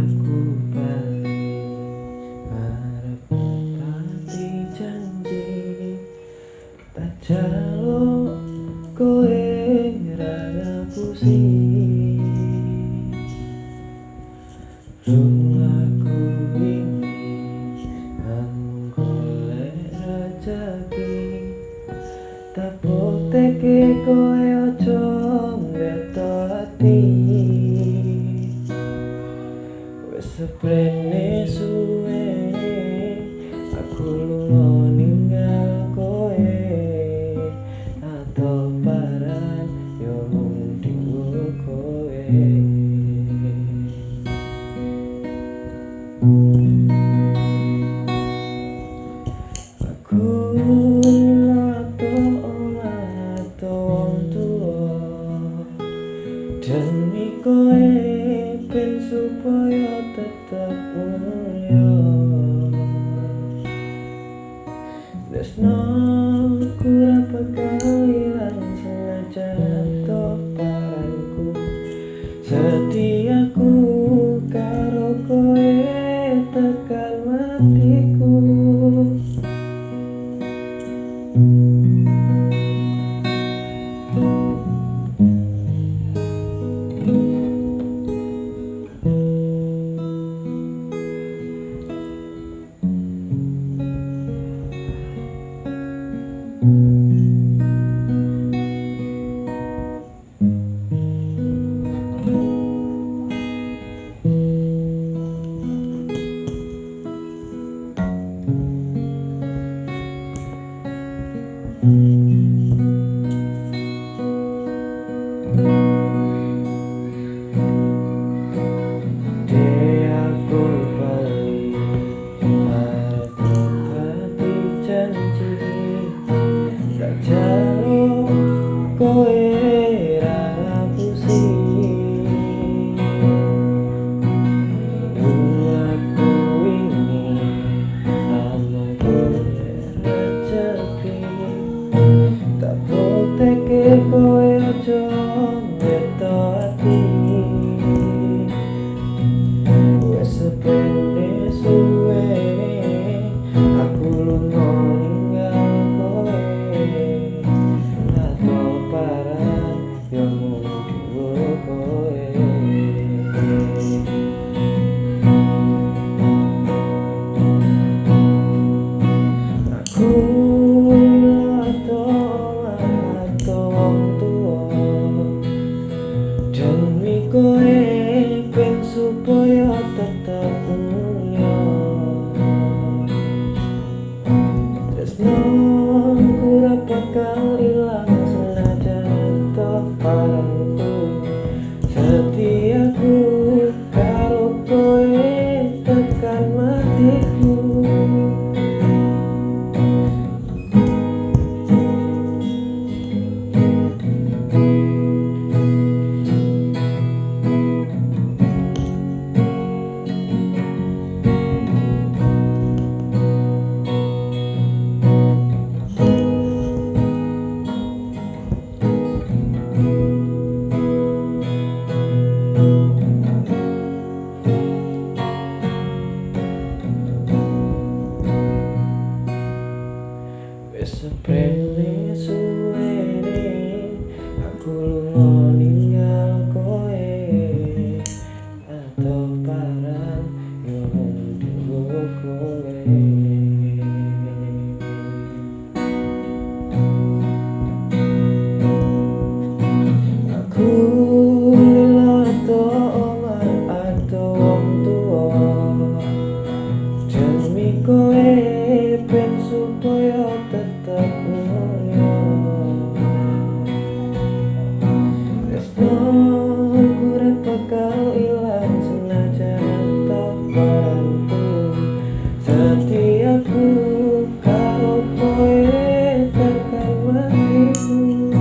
Aku bali arep pati janji tak jaluk kowe ra ngapusi rumahku ini golek rejeki tak pokteke kowe aja ngeto ati. Seprene suwe aku lunga ninggal kowe atau paran yo mung dienggo kowe. Aku lato wong tuwa demi kowe ben supaya tetap mulia. Tresno ku ra bakal ilang senajan toparanku. Setiaku karo kowe tekan matiku. Aku bali arep pati janji tak jaluk kowe ra ngapusi rumahku ini amung golek rejeki tak pokteke kowe aja ngeto ati. Seprene suwe aku lunga ninggal kowe atau paran yo mung dienggo kowe. Aku lato wong tuwa demi kowe ben supaya tetap mulia. Tresno ku ra bakal ilang senajan toparanku. Setiaku karo kowe tekan matiku. Seprene suwene aku lunga ninggal kowe atau paran yo mung dienggo kowe. Aku lato wong tuwa demi kowe ben supaya tetap mulia. Tresno ku ra bakal ilang senajan toparanku. Setiaku karo kowe tekan matiku.